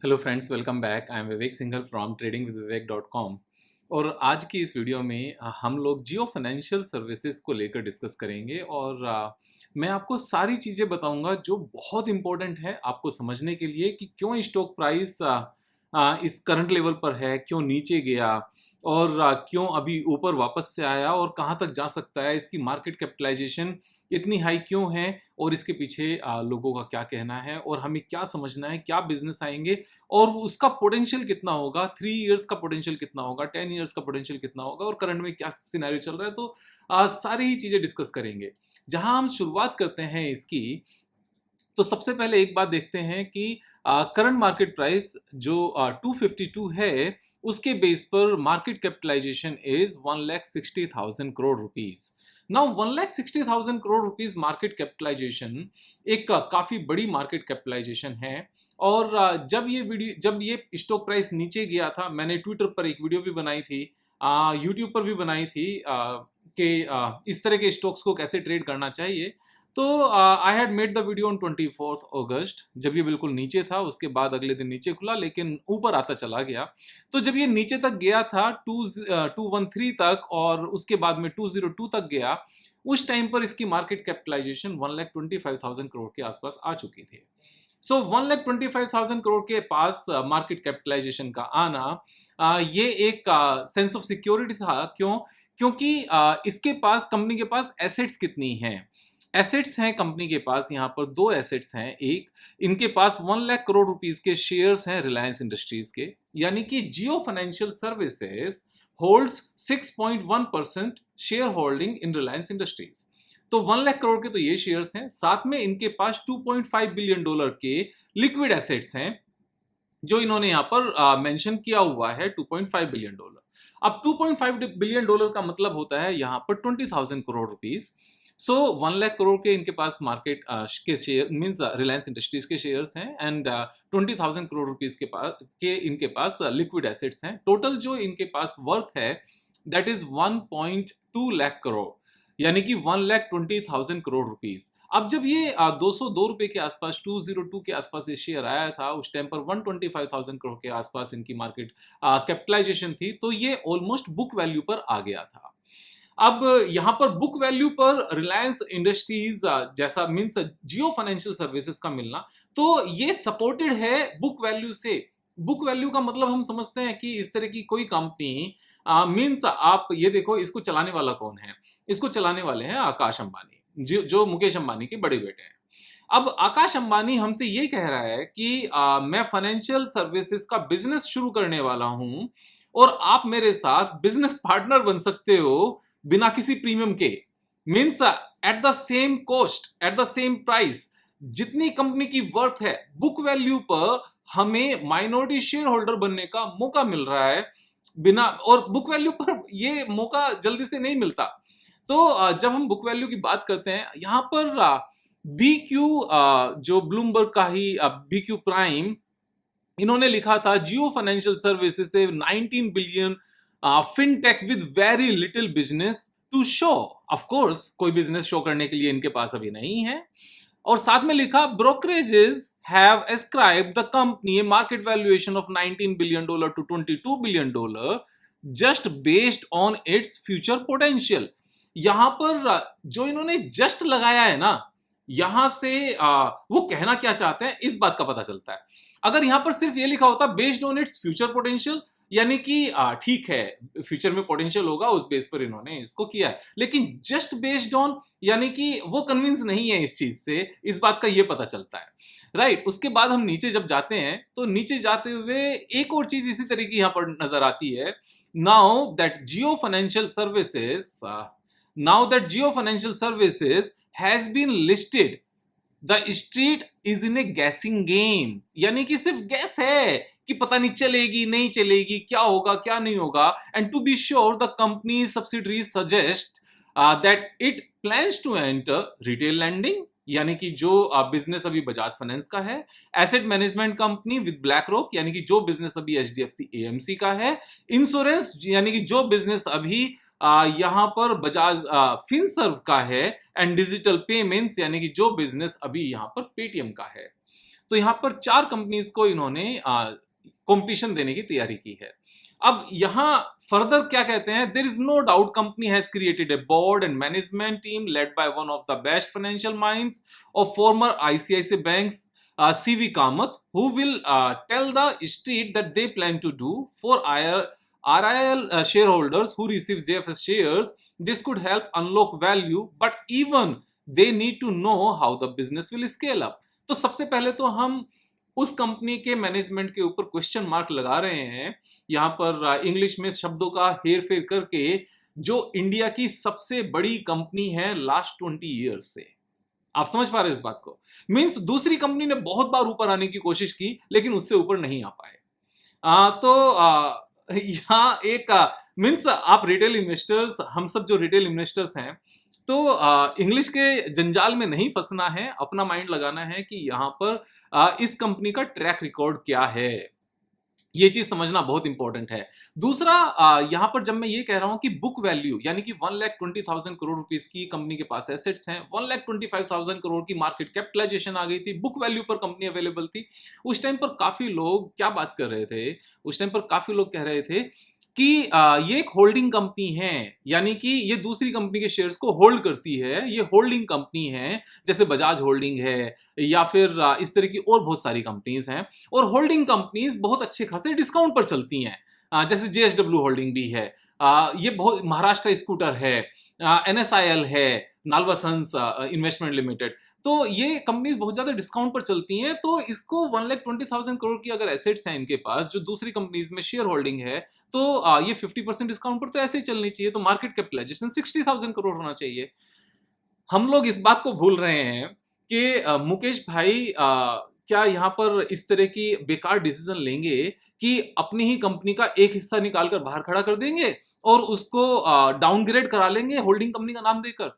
Hello friends, welcome back. I am Vivek Singhal from tradingwithvivek.com। और आज की इस वीडियो में हम लोग जियो फाइनेंशियल सर्विसेज को लेकर डिस्कस करेंगे और मैं आपको सारी चीज़ें बताऊंगा जो बहुत इंपॉर्टेंट है आपको समझने के लिए कि क्यों स्टॉक प्राइस इस करंट लेवल पर है, क्यों नीचे गया और क्यों अभी ऊपर वापस से आया और कहाँ तक जा सकता है, इसकी मार्केट कैपिटलाइजेशन इतनी हाई क्यों है और इसके पीछे लोगों का क्या कहना है और हमें क्या समझना है, क्या बिजनेस आएंगे और उसका पोटेंशियल कितना होगा, 3 इयर्स का पोटेंशियल कितना होगा, 10 इयर्स का पोटेंशियल कितना होगा और करंट में क्या सिनेरियो चल रहा है। तो सारी ही चीजें डिस्कस करेंगे। जहां हम शुरुआत करते हैं इसकी, तो सबसे पहले एक बात देखते हैं कि करंट मार्केट प्राइस जो 252 है, उसके बेस पर market capitalisation is 1,60,000 crore rupees. Now 1,60,000 crore rupees market capitalisation एक काफी बड़ी मार्केट कैपिटलाइजेशन है। और जब ये स्टॉक प्राइस नीचे गया था, मैंने ट्विटर पर एक वीडियो भी बनाई थी, यूट्यूब पर भी बनाई थी कि इस तरह के स्टॉक्स को कैसे ट्रेड करना चाहिए। तो I had made the video on 24 अगस्त, जब ये बिल्कुल नीचे था। उसके बाद अगले दिन नीचे खुला लेकिन ऊपर आता चला गया। तो जब ये नीचे तक गया था 213 तक और उसके बाद में 202 तक गया, उस टाइम पर इसकी मार्केट कैपिटलाइजेशन 1,25,000 करोड़ के आसपास आ चुकी थी। सो 1,25,000 करोड़ के पास मार्केट कैपिटलाइजेशन का आना ये एक सेंस ऑफ सिक्योरिटी था। क्यों? क्योंकि इसके पास, कंपनी के पास एसेट्स कितनी हैं। एसेट्स हैं कंपनी के पास, यहाँ पर दो एसेट्स हैं। एक, इनके पास 1 लाख करोड़ रुपीस के शेयर्स हैं रिलायंस इंडस्ट्रीज के, यानी कि Jio financial services holds 6.1% share holding in Reliance Industries. तो 1 लाख करोड़ के तो ये शेयर्स हैं, साथ में इनके पास $2.5 बिलियन के लिक्विड एसेट्स हैं जो इन्होंने यहां पर मेंशन किया हुआ है, $2.5 बिलियन। अब $2.5 बिलियन का मतलब होता है यहां पर 20,000 करोड़ रुपीस। सो 1 लाख करोड़ के इनके पास मार्केट के शेयर मींस रिलायंस इंडस्ट्रीज के शेयर्स हैं एंड 20,000 करोड़ रुपीस के इनके पास लिक्विड एसेट्स हैं। टोटल जो इनके पास वर्थ है दैट इज 1.2 लाख करोड़, यानी कि 1,20,000 करोड़ रुपीस। अब जब ये 202 रुपए के आसपास, 202 के आसपास ये शेयर आया था, उस टाइम पर 125,000 करोड़ के आसपास इनकी मार्केट कैपिटलाइजेशन थी, तो ये ऑलमोस्ट बुक वैल्यू पर आ गया था। अब यहां पर बुक वैल्यू पर रिलायंस इंडस्ट्रीज जैसा मींस जियो फाइनेंशियल सर्विसेज का मिलना, तो ये सपोर्टेड है बुक वैल्यू से। बुक वैल्यू का मतलब हम समझते हैं कि इस तरह की कोई कंपनी मींस, आप ये देखो, इसको चलाने वाला कौन है? इसको चलाने वाले हैं आकाश अंबानी, जो मुकेश अंबानी के बड़े बेटे हैं। अब आकाश अंबानी हमसे ये कह रहा है कि मैं फाइनेंशियल सर्विसेज का बिजनेस शुरू करने वाला हूं और आप मेरे साथ बिजनेस पार्टनर बन सकते हो बिना किसी प्रीमियम के। Means at the same cost, at the same price, जितनी कंपनी की वर्थ है, बुक वैल्यू पर हमें माइनॉरिटी शेयर होल्डर बनने का मौका मिल रहा है बिना, और बुक वैल्यू पर ये मौका जल्दी से नहीं मिलता। तो जब हम बुक वैल्यू की बात करते हैं, यहां पर BQ, जो ब्लूमबर्ग का ही BQ प्राइम, इन्होंने लिखा था जियो फाइनेंशियल सर्विसेज से 19 billion fintech with very little business to show. Of course कोई बिजनेस शो करने के लिए इनके पास अभी नहीं है। और साथ में लिखा brokerages have ascribe the company market valuation of 19 billion dollar to 22 billion dollar just based on its future potential. यहां पर जो इन्होंने जस्ट लगाया है ना, यहां से वो कहना क्या चाहते हैं इस बात का पता चलता है। अगर यहां पर सिर्फ ये लिखा होता based on its future potential, यानी कि ठीक है, फ्यूचर में पोटेंशियल होगा, उस बेस पर इन्होंने इसको किया है, लेकिन जस्ट बेस्ड ऑन, यानी कि वो कन्विंस नहीं है इस चीज से, इस बात का ये पता चलता है, राइट। उसके बाद हम नीचे जब जाते हैं, तो नीचे जाते हुए एक और चीज इसी तरह की यहां पर नजर आती है। Now that Jio financial services now that Jio Financial Services has been listed, the street is in a guessing game, यानी कि सिर्फ गैस है कि पता नहीं चलेगी नहीं चलेगी, क्या होगा क्या नहीं होगा। And to be sure the company subsidiary suggest that it plans to enter retail lending, यानी कि जो बिजनेस अभी बजाज फाइनेंस का है, asset management company with BlackRock, यानी कि जो बिजनेस अभी HDFC AMC का है, इंश्योरेंस, यानी कि जो बिजनेस अभी यहां पर बजाज फिनसर्व का है, एंड डिजिटल पेमेंट्स, यानी कि जो बिजनेस अभी यहां पर पेटीएम का है। तो यहाँ पर 4 कंपनीज को इन्होंने कंपटीशन देने की तैयारी की है। अब यहां फर्दर क्या कहते हैं, there is no doubt company has created a board and management team led by one of the best financial minds of former ICICI banks, CV Kamath, who will tell the street that they plan to do for RIL shareholders who receive JFS shares. This could help unlock value, but even they need to know how the business will scale up. तो सबसे पहले तो हम उस company के management के ऊपर question mark लगा रहे हैं, यहां पर इंग्लिश में शब्दों का हेर फेर करके, जो इंडिया की सबसे बड़ी कंपनी है लास्ट 20 ईयर्स से। आप समझ पा रहे हो इस बात को? मींस दूसरी कंपनी ने बहुत बार ऊपर आने की कोशिश की लेकिन उससे ऊपर नहीं आ पाए। यहाँ एक मींस आप रिटेल इन्वेस्टर्स, हम सब जो रिटेल इन्वेस्टर्स हैं, तो इंग्लिश के जंजाल में नहीं फंसना है, अपना माइंड लगाना है कि यहाँ पर इस कंपनी का ट्रैक रिकॉर्ड क्या है, ये चीज समझना बहुत इंपॉर्टेंट है। दूसरा, यहां पर जब मैं ये कह रहा हूं कि बुक वैल्यू यानी कि 1,20,000 करोड़ रुपीस की कंपनी के पास एसेट्स हैं, 1,25,000 करोड़ की मार्केट कैपिटलाइजेशन आ गई थी, बुक वैल्यू पर कंपनी अवेलेबल थी। उस टाइम पर काफी लोग क्या बात कर रहे थे, उस टाइम पर काफी लोग कह रहे थे कि ये एक होल्डिंग कंपनी है, यानी कि ये दूसरी कंपनी के शेयर्स को होल्ड करती है, ये होल्डिंग कंपनी है, जैसे बजाज होल्डिंग है या फिर इस तरह की और बहुत सारी कंपनीज हैं। और होल्डिंग कंपनीज बहुत अच्छे खासे डिस्काउंट पर चलती हैं, जैसे JSW होल्डिंग भी है, ये बहुत, महाराष्ट्र स्कूटर है, NSIL है, नालवा सन्स इन्वेस्टमेंट लिमिटेड, तो ये कंपनीज बहुत ज्यादा डिस्काउंट पर चलती हैं। तो इसको 1,20,000 करोड़ की अगर एसेट्स हैं इनके पास, जो दूसरी कंपनीज में शेयर होल्डिंग है, तो ये 50% डिस्काउंट पर तो ऐसे ही चलनी चाहिए, तो मार्केट कैपिटलाइजेशन 60,000 करोड़ होना चाहिए। हम लोग इस बात को भूल रहे हैं कि मुकेश भाई क्या यहाँ पर इस तरह की बेकार डिसीजन लेंगे कि अपनी ही कंपनी का एक हिस्सा निकालकर बाहर खड़ा कर देंगे और उसको डाउनग्रेड करा लेंगे होल्डिंग कंपनी का नाम देकर।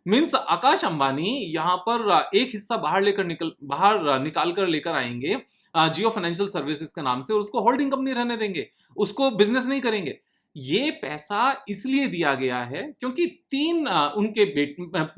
मींस आकाश अंबानी यहाँ पर एक हिस्सा बाहर निकाल कर लेकर आएंगे जियो फाइनेंशियल सर्विसेज के नाम से, और उसको होल्डिंग कंपनी रहने देंगे, उसको बिजनेस नहीं करेंगे। ये पैसा इसलिए दिया गया है क्योंकि उनके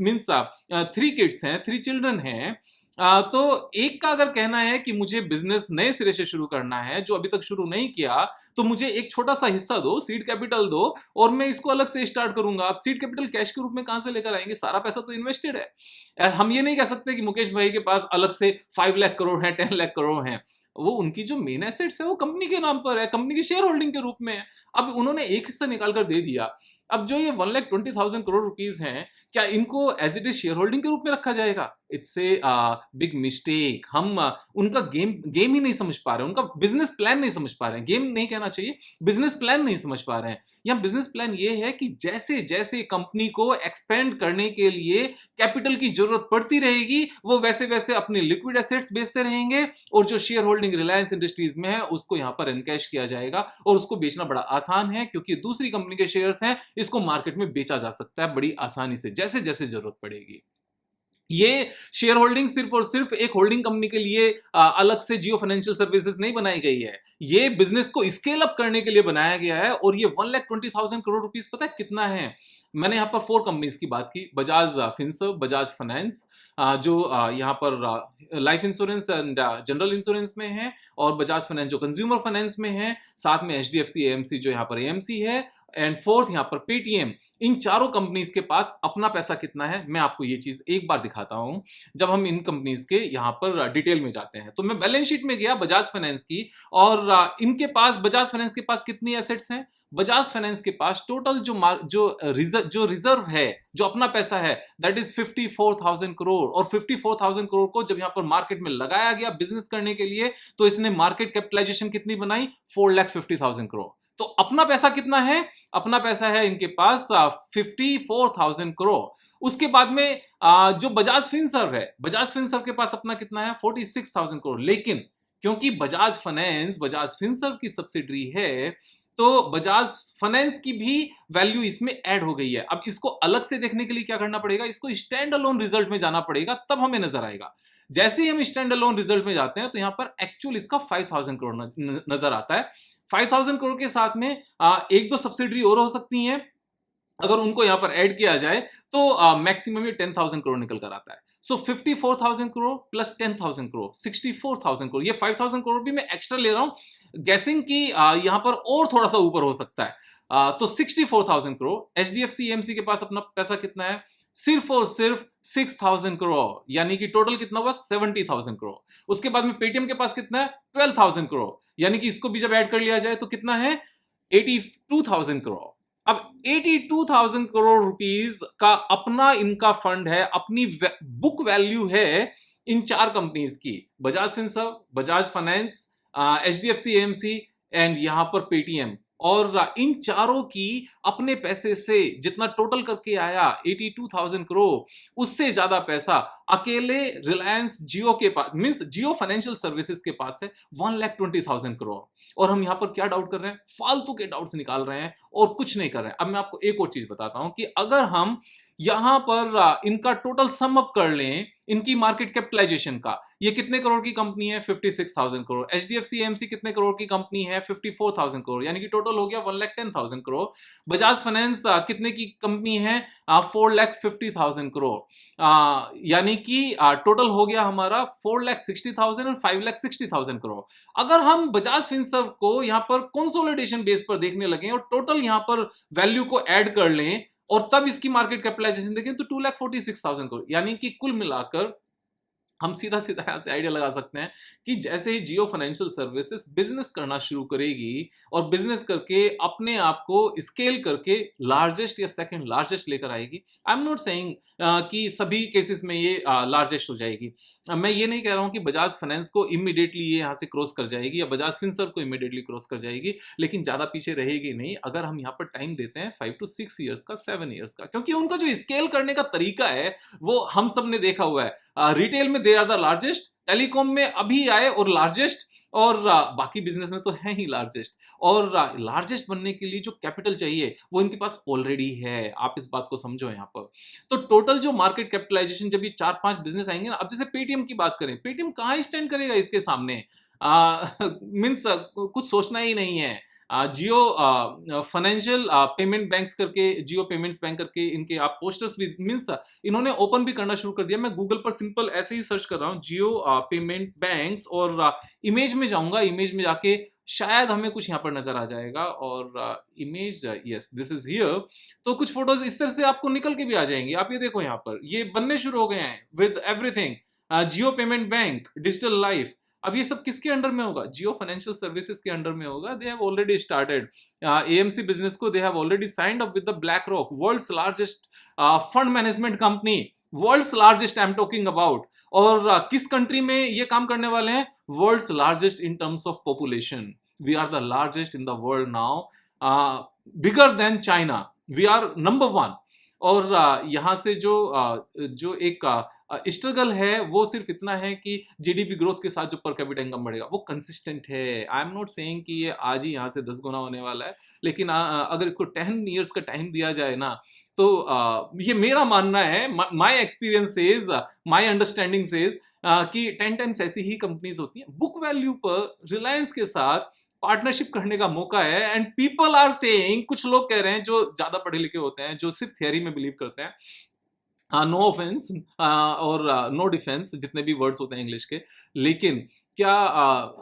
मींस 3 किड्स हैं, 3 चिल्ड्रन हैं, तो एक का अगर कहना है कि मुझे बिजनेस नए सिरे से शुरू करना है, जो अभी तक शुरू नहीं किया, तो मुझे एक छोटा सा हिस्सा दो, सीड कैपिटल दो, और मैं इसको अलग से स्टार्ट करूंगा। आप सीड कैपिटल कैश के रूप में कहां से लेकर आएंगे? सारा पैसा तो इन्वेस्टेड है। हम ये नहीं कह सकते कि मुकेश भाई के पास अलग से 5 लाख करोड़ है, 10 लाख करोड़ है। वो उनकी जो मेन एसेट्स है वो कंपनी के नाम पर है, कंपनी की शेयर होल्डिंग के रूप में है। अब उन्होंने एक हिस्सा निकाल कर दे दिया। अब जो ये 1,20,000 करोड़ रुपीस हैं, क्या इनको as it is shareholding के रूप में रखा जाएगा? It's a big mistake. हम उनका गेम ही नहीं समझ पा रहे हैं, उनका बिजनेस प्लान नहीं समझ पा रहे हैं। गेम नहीं कहना चाहिए, बिजनेस प्लान नहीं समझ पा रहे हैं। यहाँ बिजनेस प्लान ये है कि जैसे जैसे कंपनी को एक्सपेंड करने के लिए कैपिटल की जरूरत पड़ती रहेगी, वो वैसे वैसे अपने लिक्विड एसेट्स बेचते रहेंगे, और जो शेयर होल्डिंग रिलायंस इंडस्ट्रीज में है उसको यहाँ पर एनकैश किया जाएगा, और उसको बेचना बड़ा आसान है क्योंकि दूसरी कंपनी के शेयर्स हैं, इसको मार्केट में बेचा जा सकता है बड़ी आसानी से, जैसे जैसे जरूरत पड़ेगी। ये शेयर होल्डिंग सिर्फ और सिर्फ एक होल्डिंग कंपनी के लिए अलग से जियो फाइनेंशियल सर्विसेज नहीं बनाई गई है, ये बिजनेस को स्केल अप करने के लिए बनाया गया है। और ये 1,20,000 करोड़ रुपीस पता है कितना है? मैंने यहां पर 4 कंपनीज की बात की, बजाज फिनसर्व, बजाज फाइनेंस, जो यहाँ पर life insurance and general insurance में है, और बजाज फाइनेंस जो कंज्यूमर फाइनेंस में है, साथ में HDFC AMC जो यहाँ पर AMC है, एंड फोर्थ यहाँ पर पेटीएम। इन चारों कंपनीज के पास अपना पैसा कितना है, मैं आपको ये चीज एक बार दिखाता हूं। जब हम इन कंपनीज के यहाँ पर डिटेल में जाते हैं, तो मैं बैलेंस शीट में गया बजाज फाइनेंस की, और इनके पास, बजाज फाइनेंस के पास कितनी एसेट्स हैं? बजाज फाइनेंस के पास टोटल जो रिजर्व है, जो अपना पैसा है, दैट इज 54,000 करोड़। और 54,000 करोड़ को जब यहाँ पर मार्केट में लगाया गया बिजनेस करने के लिए, तो इसने मार्केट कैपिटलाइजेशन कितनी बनाई? 4,50,000 करोड़। तो अपना पैसा कितना है? अपना पैसा है इनके पास 54,000 करोड़। उसके बाद में जो बजाज फिनसर्व है, बजाज फिनसर्व के पास अपना कितना है? 46,000 करोड़। लेकिन क्योंकि बजाज फाइनेंस बजाज फिनसर्व की सब्सिडरी है, तो बजाज फाइनेंस की भी वैल्यू इसमें ऐड हो गई है। अब इसको अलग से देखने के लिए क्या करना पड़ेगा? इसको स्टैंड अलोन रिजल्ट में जाना पड़ेगा, तब हमें नजर आएगा। जैसे ही हम स्टैंड अलोन रिजल्ट में जाते हैं, तो यहां पर एक्चुअल इसका 5,000 करोड़ नजर आता है। 5,000 करोड़ के साथ में एक दो सब्सिडरी और हो सकती हैं, अगर उनको यहां पर ऐड किया जाए तो मैक्सिमम ये 10,000 करोड़ निकल कर आता है। सो 54,000 करोड़ प्लस 10,000 करोड़ 64,000 करोड़, ये 5,000 करोड़ भी मैं एक्स्ट्रा ले रहा हूं गैसिंग की यहां पर और थोड़ा सा ऊपर हो सकता है। तो 64,000 करोड़। एचडीएफसी एएमसी के पास अपना पैसा कितना है? सिर्फ और सिर्फ 6,000 करोड़, यानी कि टोटल कितना हुआ? 70,000 करोड़। उसके बाद में पेटीएम के पास कितना है? 12,000 करोड़, यानी कि इसको भी जब ऐड कर लिया जाए तो कितना है? 82,000 करोड़। अब 82,000 करोड़ रुपीस का अपना इनका फंड है, अपनी बुक वैल्यू है इन चार कंपनीज की, Bajaj Finserv, Bajaj finance, HDFC AMC and यहां पर पेटीएम। और इन चारों की अपने पैसे से जितना टोटल करके आया 82,000 करोड़, उससे ज्यादा पैसा अकेले रिलायंस जियो के पास, मींस जियो फाइनेंशियल सर्विसेज के पास है 1,20,000 करोड़। और हम यहां पर क्या डाउट कर रहे हैं? फालतू के डाउट्स निकाल रहे हैं और कुछ नहीं कर रहे हैं। अब मैं आपको एक और चीज बताता हूं कि अगर हम यहां पर इनका टोटल सम अप कर लें, इनकी मार्केट कैपिटलाइजेशन का, ये कितने करोड़ की कंपनी है? 56,000 करोड़। एचडीएफसी एएमसी कितने करोड़ की कंपनी है? 54,000 करोड़, यानी कि टोटल हो गया 1,10,000 करोड़। बजाज फाइनेंस कितने की कंपनी है? 4,50,000 करोड़, यानी कि टोटल हो गया हमारा 4,60,000 और 5,60,000 करोड़। अगर हम बजाज फिनसर्व को यहां पर कंसोलिडेशन बेस पर देखने लगे और टोटल यहां पर वैल्यू को ऐड कर लें और तब इसकी मार्केट कैपिटलाइजेशन देखें तो 2,46,000 करोड़, यानी कि कुल मिलाकर हम सीधा सीधा यहां से आइडिया लगा सकते हैं कि जैसे ही जियो फाइनेंशियल सर्विसेज बिजनेस करना शुरू करेगी और बिजनेस करके अपने आप को स्केल करके लार्जेस्ट या सेकंड लार्जेस्ट लेकर आएगी। आई एम नॉट सेइंग कि सभी केसेस में ये लार्जेस्ट हो जाएगी। मैं ये नहीं कह रहा हूं कि बजाज फाइनेंस को इमीडिएटली ये यहां से क्रॉस कर जाएगी या बजाज फिनसर्व को इमीडिएटली क्रॉस कर जाएगी, लेकिन ज्यादा पीछे रहेगी नहीं अगर हम यहाँ पर टाइम देते हैं 5 to 6 ईयर्स का, 7 ईयर्स का, क्योंकि उनका जो स्केल करने का तरीका है वो हम सब ने देखा हुआ है। रिटेल में they are the largest, telecom में अभी आए और लार्जेस्ट, और बाकी बिजनेस में तो है ही लार्जेस्ट। और लार्जेस्ट बनने के लिए जो कैपिटल चाहिए वो इनके पास ऑलरेडी है, आप इस बात को समझो यहाँ पर। तो टोटल जो मार्केट कैपिटलाइजेशन जब ये 4-5 बिजनेस आएंगे ना, अब जैसे पेटीएम की बात करें, पेटीएम कहाँ स्टैंड करेगा इसके सामने? मीन्स कुछ सोचना ही नहीं है। जियो फाइनेंशियल पेमेंट बैंक्स करके, जियो पेमेंट्स बैंक करके इनके आप पोस्टर्स भी, मीन्स इन्होंने ओपन भी करना शुरू कर दिया। मैं गूगल पर सिंपल ऐसे ही सर्च कर रहा हूँ जियो पेमेंट बैंक्स, और इमेज में जाऊंगा, इमेज में जाके शायद हमें कुछ यहाँ पर नजर आ जाएगा। और image, yes this is here. तो कुछ फोटोज इस तरह से आपको निकल के भी आ जाएंगे। आप ये देखो यहाँ पर ये बनने शुरू हो गए हैं with everything, Jio payment bank, digital life. अब ये सब किसके अंडर में होगा? जियो फाइनेंशियल सर्विसेज के अंडर में होगा। They have already started AMC business को, they have already signed up with the BlackRock, world's largest fund management company, world's largest I am talking about. और किस कंट्री में ये काम करने वाले हैं? World's largest in terms of population. We are the largest in the world now, bigger than China, we are number 1। और यहां से जो एक स्ट्रगल है वो सिर्फ इतना है कि जीडीपी ग्रोथ के साथ जो पर कैपिटा इनकम बढ़ेगा वो कंसिस्टेंट है। आई एम नॉट सेइंग कि ये आज ही यहाँ से 10 गुना होने वाला है, लेकिन अगर इसको 10 ईयर्स का टाइम दिया जाए ना, तो ये मेरा मानना है, my experience says, my understanding says कि 10 टाइम्स ऐसी ही कंपनीज होती हैं। बुक वैल्यू पर रिलायंस के साथ पार्टनरशिप करने का मौका है, एंड पीपल आर सेइंग, कुछ लोग कह रहे हैं जो ज्यादा पढ़े लिखे होते हैं, जो सिर्फ थियरी में बिलीव करते हैं, नो ऑफेंस और नो डिफेंस, जितने भी वर्ड्स होते हैं इंग्लिश के, लेकिन क्या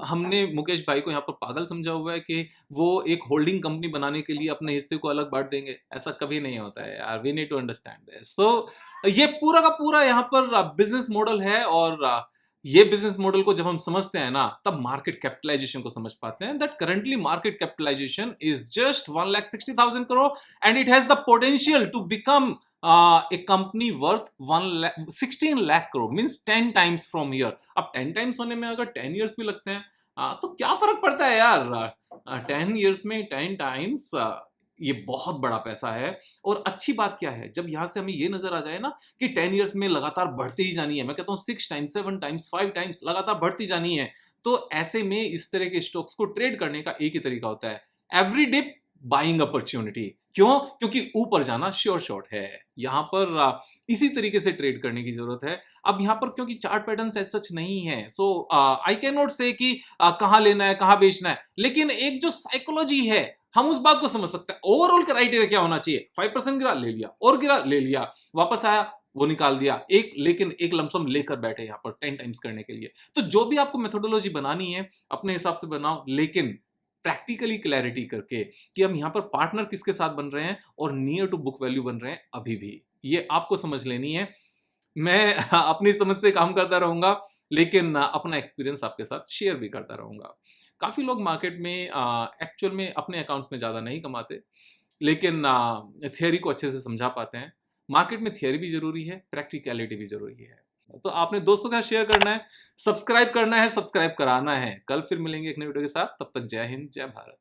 हमने मुकेश भाई को यहाँ पर पागल समझा हुआ है कि वो एक होल्डिंग कंपनी बनाने के लिए अपने हिस्से को अलग बांट देंगे? ऐसा कभी नहीं होता है यार, we need to understand this. So ये पूरा का पूरा यहाँ पर बिजनेस मॉडल है, और ये बिजनेस मॉडल को जब हम समझते हैं ना, तब मार्केट कैपिटलाइजेशन को समझ पाते हैं। That currently market capitalisation is just 1,60,000 crore, and it has the potential to become a company worth 16 lakh crore, means 10 times from here। अब 10 times होने में अगर 10 years भी लगते हैं तो क्या फर्क पड़ता है यार? 10 years में 10 times, ये बहुत बड़ा पैसा है। और अच्छी बात क्या है, जब यहां से हमें ये नजर आ जाए ना कि 10 years में लगातार बढ़ती ही जानी है, मैं कहता हूं 6 times, 7 times, 5 times लगातार बढ़ती जानी है, तो ऐसे में इस तरह के स्टॉक्स को ट्रेड करने का एक ही तरीका होता है, एवरी डिप बाइंग अपॉर्चुनिटी। क्यों? क्योंकि ऊपर जाना श्योर शॉट है। यहां पर इसी तरीके से ट्रेड करने की जरूरत है। अब यहां पर क्योंकि चार्ट पैटर्न ऐसा सच नहीं है, सो आई कैन नॉट से कि कहां लेना है, कहां बेचना है, लेकिन एक जो साइकोलॉजी है हम उस बात को समझ सकते हैं। ओवरऑल क्राइटेरिया क्या होना चाहिए, 5% गिरा ले लिया, और गिरा ले लिया, वापस आया वो निकाल दिया, लेकिन एक लमसम लेकर बैठे यहां पर 10 टाइम्स करने के लिए। तो जो भी आपको मेथोडोलॉजी बनानी है अपने हिसाब से बनाओ, लेकिन प्रैक्टिकली क्लैरिटी करके कि हम यहां पर पार्टनर किसके साथ बन रहे हैं और नियर टू बुक वैल्यू बन रहे हैं अभी भी, ये आपको समझ लेनी है। मैं अपनी समझ से काम करता रहूंगा, लेकिन अपना एक्सपीरियंस आपके साथ शेयर भी करता रहूंगा। काफी लोग मार्केट में एक्चुअल में अपने अकाउंट्स में ज्यादा नहीं कमाते, लेकिन थियोरी को अच्छे से समझा पाते हैं। मार्केट में थियोरी भी जरूरी है, प्रैक्टिकलिटी भी जरूरी है। तो आपने दोस्तों का शेयर करना है, सब्सक्राइब करना है, सब्सक्राइब कराना है। कल फिर मिलेंगे एक नई वीडियो के साथ, तब तक जय हिंद, जय भारत।